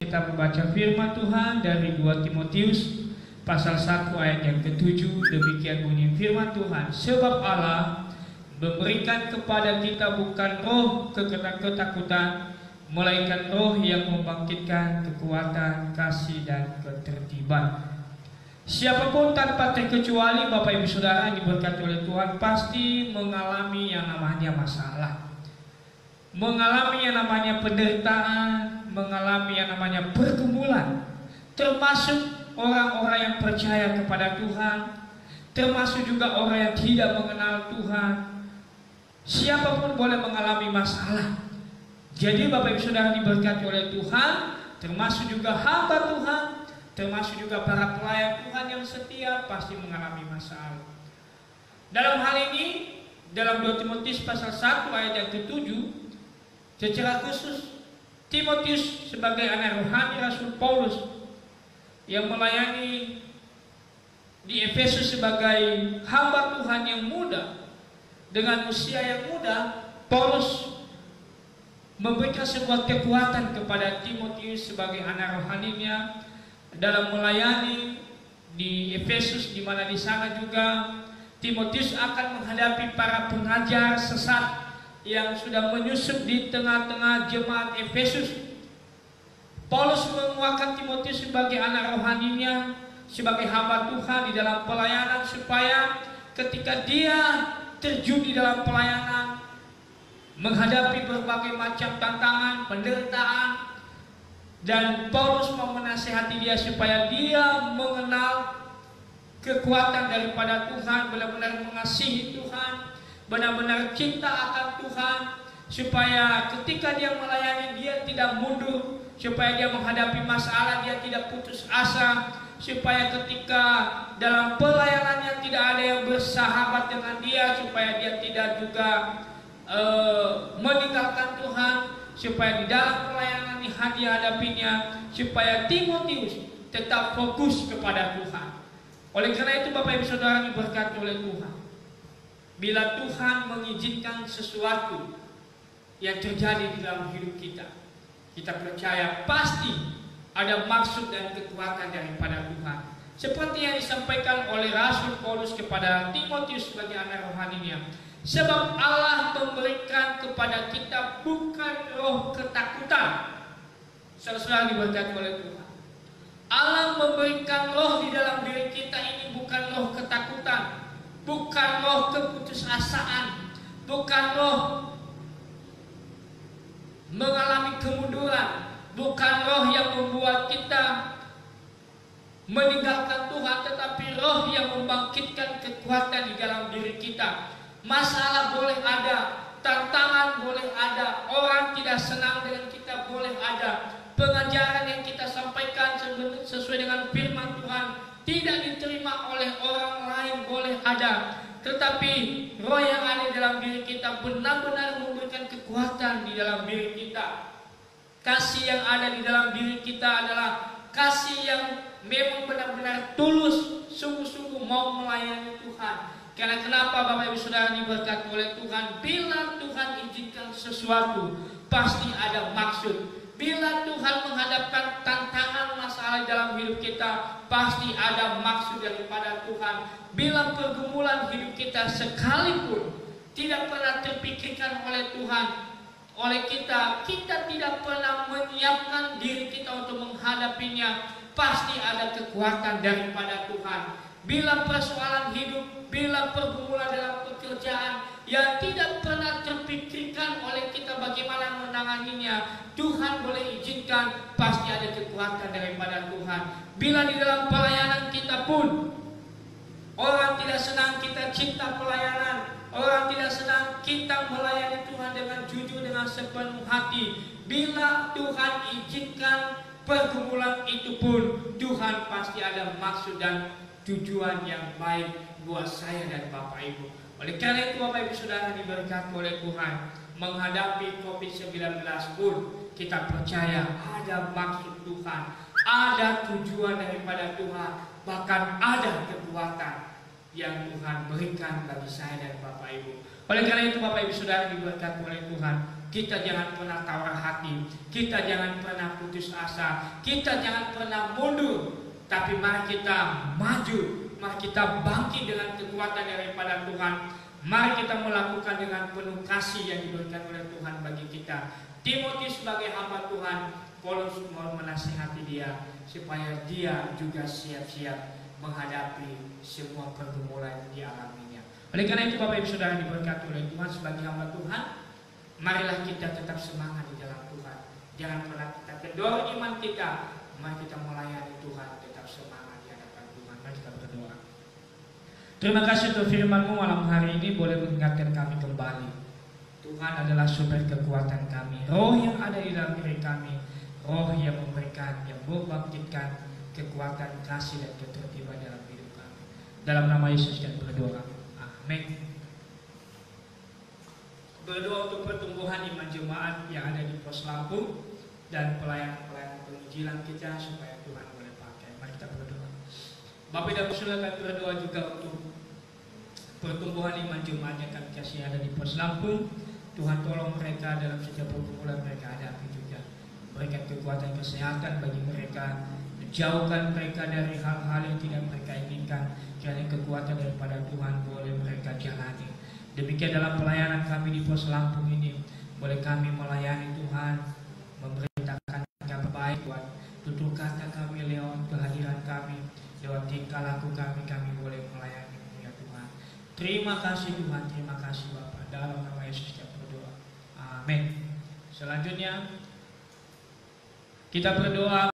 Kita membaca firman Tuhan dari 2 Timotius pasal 1 ayat yang ke-7. Demikian bunyi firman Tuhan, sebab Allah memberikan kepada kita bukan roh ketakutan, melainkan roh yang membangkitkan kekuatan, kasih, dan ketertiban. Siapapun tanpa terkecuali Bapak Ibu Saudara yang diberkati oleh Tuhan pasti mengalami yang namanya masalah, mengalami yang namanya penderitaan, mengalami yang namanya pergumulan. Termasuk orang-orang yang percaya kepada Tuhan, termasuk juga orang yang tidak mengenal Tuhan. Siapapun boleh mengalami masalah. Jadi Bapak Ibu Saudara diberkati oleh Tuhan, termasuk juga hamba Tuhan, termasuk juga para pelayan Tuhan yang setia pasti mengalami masalah. Dalam hal ini, dalam 2 Timotius pasal 1 ayat yang ke-7, secara khusus Timotius sebagai anak rohani Rasul Paulus yang melayani di Efesus sebagai hamba Tuhan yang muda, dengan usia yang muda, Paulus memberikan sebuah kekuatan kepada Timotius sebagai anak rohaninya dalam melayani di Efesus, di mana di sana juga Timotius akan menghadapi para pengajar sesat yang sudah menyusup di tengah-tengah jemaat Efesus. Paulus menguatkan Timotius sebagai anak rohaninya, sebagai hamba Tuhan di dalam pelayanan, supaya ketika dia terjun di dalam pelayanan, menghadapi berbagai macam tantangan, penderitaan, dan Paulus mau menasihati dia supaya dia mengenal kekuatan daripada Tuhan, benar-benar mengasihi Tuhan, benar-benar cinta akan Tuhan, supaya ketika dia melayani dia tidak mundur, supaya dia menghadapi masalah dia tidak putus asa, supaya ketika dalam pelayanannya tidak ada yang bersahabat dengan dia, supaya dia tidak juga meninggalkan Tuhan, supaya di dalam pelayanan yang dihadapinya, supaya Timotius tetap fokus kepada Tuhan. Oleh karena itu Bapak Ibu Saudara diberkati oleh Tuhan, bila Tuhan mengizinkan sesuatu yang terjadi di dalam hidup kita, kita percaya pasti ada maksud dan kekuatan daripada Tuhan. Seperti yang disampaikan oleh Rasul Paulus kepada Timotius sebagai anak rohaninya, sebab Allah memberikan kepada kita bukan roh ketakutan. Saudara diberkati oleh Tuhan, Allah memberikan roh di dalam diri kita ini bukan roh ketakutan, bukan roh keputusasaan, bukan roh mengalami kemunduran, bukan roh yang membuat kita meninggalkan Tuhan, tetapi roh yang membangkitkan kekuatan di dalam diri kita. Masalah boleh ada, tantangan boleh ada, orang tidak senang dengan kita boleh ada, pengajaran yang kita sampaikan sesuai dengan firman Tuhan tidak diterima oleh orang lain boleh ada, tetapi roh yang ada di dalam diri kita benar-benar memberikan kekuatan di dalam diri kita. Kasih yang ada di dalam diri kita adalah kasih yang memang benar-benar tulus, sungguh-sungguh mau melayani Tuhan. Karena kenapa Bapak Ibu Saudara diberkati oleh Tuhan, bila Tuhan izinkan sesuatu pasti ada maksud. Bila Tuhan menghadapkan tantangan masalah dalam hidup kita, pasti ada maksud daripada Tuhan. Bila pergumulan hidup kita sekalipun tidak pernah terpikirkan oleh Tuhan, oleh kita tidak pernah menyiapkan diri kita untuk menghadapinya, pasti ada kekuatan daripada Tuhan. Bila persoalan hidup, bila pergumulan dalam pekerjaan yang tidak pernah terpikirkan oleh kita bagaimana menanganinya, Tuhan boleh izinkan, pasti ada kekuatan daripada Tuhan. Bila di dalam pelayanan kita pun orang tidak senang kita cinta pelayanan, orang tidak senang kita melayani Tuhan dengan jujur, dengan sepenuh hati, bila Tuhan izinkan pergumulan itu pun, Tuhan pasti ada maksud dan tujuan yang baik buat saya dan Bapak Ibu. Oleh karena itu Bapak Ibu Saudara diberkati oleh Tuhan, menghadapi COVID-19 pun kita percaya ada maksud Tuhan, ada tujuan daripada Tuhan, bahkan ada kekuatan yang Tuhan berikan bagi saya dan Bapak Ibu. Oleh karena itu Bapak Ibu Saudara diberkati oleh Tuhan, Kita jangan pernah tawar hati, kita jangan pernah putus asa, kita jangan pernah mundur. Tapi mari kita maju, mari kita bangkit dengan kekuatan daripada Tuhan. Mari kita melakukan dengan penuh kasih yang diberikan oleh Tuhan bagi kita. Timotius sebagai hamba Tuhan, Paulus mau menasihati dia supaya dia juga siap-siap menghadapi semua pergumulan yang dialaminya. Oleh karena itu Bapak Ibu Saudara diberkati oleh Tuhan sebagai hamba Tuhan, marilah kita tetap semangat di dalam Tuhan. Jangan pernah kita kendor iman kita. Mari kita melayani Tuhan, tetap semangat di hadapan Tuhan. Mari kita berdoa. Terima kasih untuk firman-Mu malam hari ini boleh mengingatkan kami kembali. Tuhan adalah sumber kekuatan kami. Roh yang ada di dalam diri kami, roh yang memberikan, yang membangkitkan kekuatan kasih dan ketertiban dalam hidup kami. Dalam nama Yesus kita berdoa. Amin. Berdoa untuk pertumbuhan iman jemaat yang ada di Pos Lampung dan pelayanan penginjilan kita supaya Tuhan boleh pakai. Mari kita berdoa. Bapak dan Ibu Saudara, kami berdoa juga untuk pertumbuhan iman jemaat yang kami kasih ada di Pos Lampung. Tuhan tolong mereka dalam setiap pergumulan mereka hadapi juga. Berikan kekuatan kesehatan bagi mereka. Jauhkan mereka dari hal-hal yang tidak mereka inginkan. Kiranya kekuatan daripada Tuhan boleh mereka jalani. Demikian dalam pelayanan kami di Pos Lampung ini, boleh kami melayani Tuhan, memberitakan kabar baik buat tutur kata kami lewat kehadiran kami, lewat tingkah laku kami boleh melayani ya Tuhan. Terima kasih Tuhan, terima kasih Bapa. Dalam nama Yesus kita berdoa. Amin. Selanjutnya kita berdoa